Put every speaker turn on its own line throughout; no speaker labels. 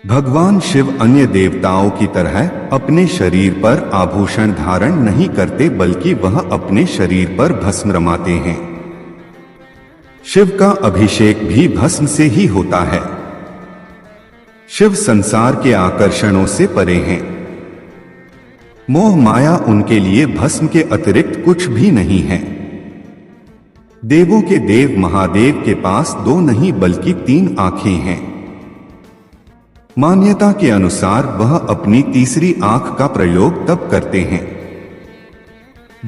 भगवान शिव अन्य देवताओं की तरह अपने शरीर पर आभूषण धारण नहीं करते, बल्कि वह अपने शरीर पर भस्म रमाते हैं। शिव का अभिषेक भी भस्म से ही होता है। शिव संसार के आकर्षणों से परे हैं। मोह माया उनके लिए भस्म के अतिरिक्त कुछ भी नहीं है। देवों के देव महादेव के पास 2 नहीं बल्कि 3 आंखें हैं। मान्यता के अनुसार वह अपनी तीसरी आंख का प्रयोग तब करते हैं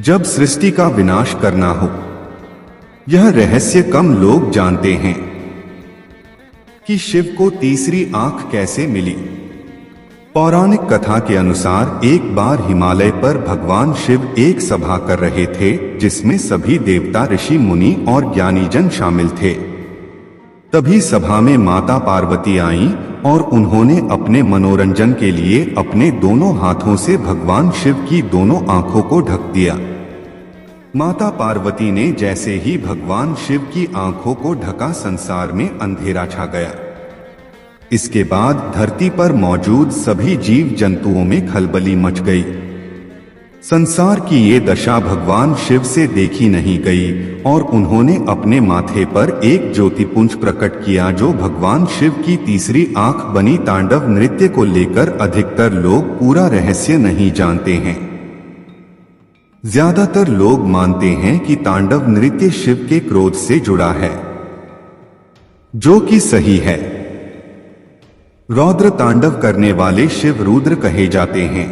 जब सृष्टि का विनाश करना हो। यह रहस्य कम लोग जानते हैं कि शिव को तीसरी आंख कैसे मिली। पौराणिक कथा के अनुसार एक बार हिमालय पर भगवान शिव एक सभा कर रहे थे, जिसमें सभी देवता, ऋषि, मुनि और ज्ञानीजन शामिल थे। तभी सभा में माता पार्वती आईं और उन्होंने अपने मनोरंजन के लिए अपने दोनों हाथों से भगवान शिव की दोनों आंखों को ढक दिया। माता पार्वती ने जैसे ही भगवान शिव की आंखों को ढका, संसार में अंधेरा छा गया। इसके बाद धरती पर मौजूद सभी जीव जंतुओं में खलबली मच गई। संसार की ये दशा भगवान शिव से देखी नहीं गई और उन्होंने अपने माथे पर एक ज्योतिपुंज प्रकट किया, जो भगवान शिव की तीसरी आंख बनी। तांडव नृत्य को लेकर अधिकतर लोग पूरा रहस्य नहीं जानते हैं। ज्यादातर लोग मानते हैं कि तांडव नृत्य शिव के क्रोध से जुड़ा है, जो कि सही है। रौद्र तांडव करने वाले शिव रुद्र कहे जाते हैं,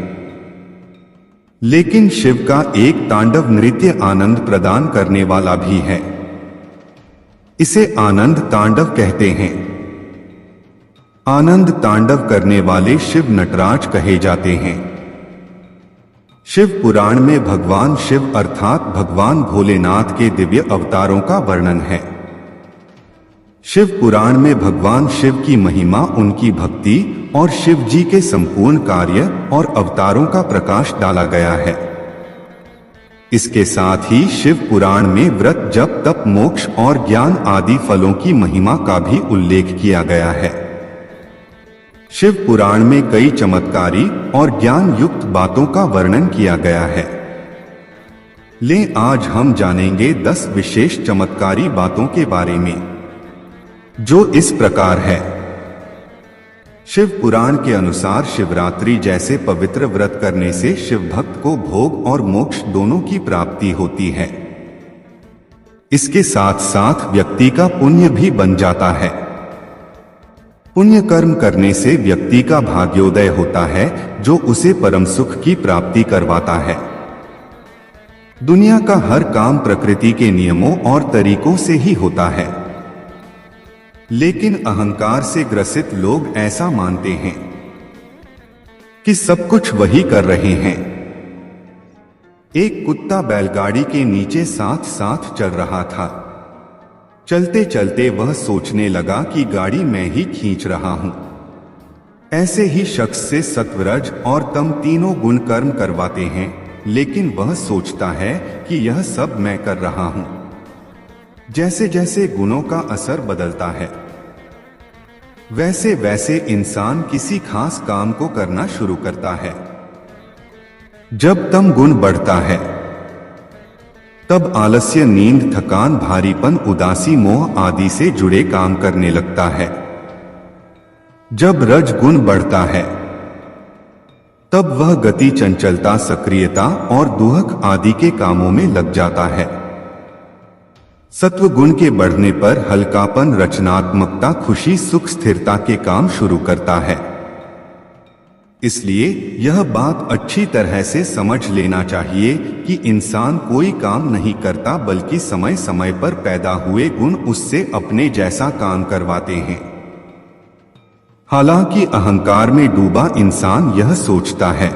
लेकिन शिव का एक तांडव नृत्य आनंद प्रदान करने वाला भी है। इसे आनंद तांडव कहते हैं। आनंद तांडव करने वाले शिव नटराज कहे जाते हैं। शिव पुराण में भगवान शिव अर्थात भगवान भोलेनाथ के दिव्य अवतारों का वर्णन है। शिव पुराण में भगवान शिव की महिमा, उनकी भक्ति और शिव जी के संपूर्ण कार्य और अवतारों का प्रकाश डाला गया है। इसके साथ ही शिव पुराण में व्रत, जप, तप, मोक्ष और ज्ञान आदि फलों की महिमा का भी उल्लेख किया गया है। शिव पुराण में कई चमत्कारी और ज्ञान युक्त बातों का वर्णन किया गया है। ले आज हम जानेंगे 10 विशेष चमत्कारी बातों के बारे में, जो इस प्रकार है। शिव पुराण के अनुसार शिवरात्रि जैसे पवित्र व्रत करने से शिव भक्त को भोग और मोक्ष दोनों की प्राप्ति होती है। इसके साथ साथ व्यक्ति का पुण्य भी बन जाता है। पुण्य कर्म करने से व्यक्ति का भाग्योदय होता है, जो उसे परम सुख की प्राप्ति करवाता है। दुनिया का हर काम प्रकृति के नियमों और तरीकों से ही होता है, लेकिन अहंकार से ग्रसित लोग ऐसा मानते हैं कि सब कुछ वही कर रहे हैं। एक कुत्ता बैलगाड़ी के नीचे साथ साथ चल रहा था। चलते चलते वह सोचने लगा कि गाड़ी मैं ही खींच रहा हूं। ऐसे ही शख्स से सत्व, रज और तम तीनों गुण कर्म करवाते हैं, लेकिन वह सोचता है कि यह सब मैं कर रहा हूं। जैसे जैसे गुणों का असर बदलता है, वैसे वैसे इंसान किसी खास काम को करना शुरू करता है। जब तम गुण बढ़ता है, तब आलस्य, नींद, थकान, भारीपन, उदासी, मोह आदि से जुड़े काम करने लगता है। जब रज गुण बढ़ता है, तब वह गति, चंचलता, सक्रियता और दुहक आदि के कामों में लग जाता है। सत्व गुण के बढ़ने पर हल्कापन, रचनात्मकता, खुशी, सुख, स्थिरता के काम शुरू करता है। इसलिए यह बात अच्छी तरह से समझ लेना चाहिए कि इंसान कोई काम नहीं करता, बल्कि समय समय पर पैदा हुए गुण उससे अपने जैसा काम करवाते हैं। हालांकि अहंकार में डूबा इंसान यह सोचता है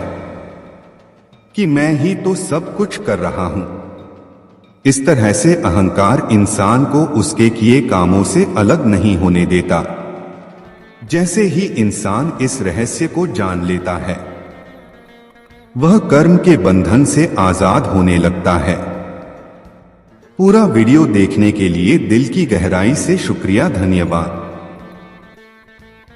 कि मैं ही तो सब कुछ कर रहा हूं। इस तरह से अहंकार इंसान को उसके किए कामों से अलग नहीं होने देता। जैसे ही इंसान इस रहस्य को जान लेता है, वह कर्म के बंधन से आजाद होने लगता है। पूरा वीडियो देखने के लिए दिल की गहराई से शुक्रिया, धन्यवाद।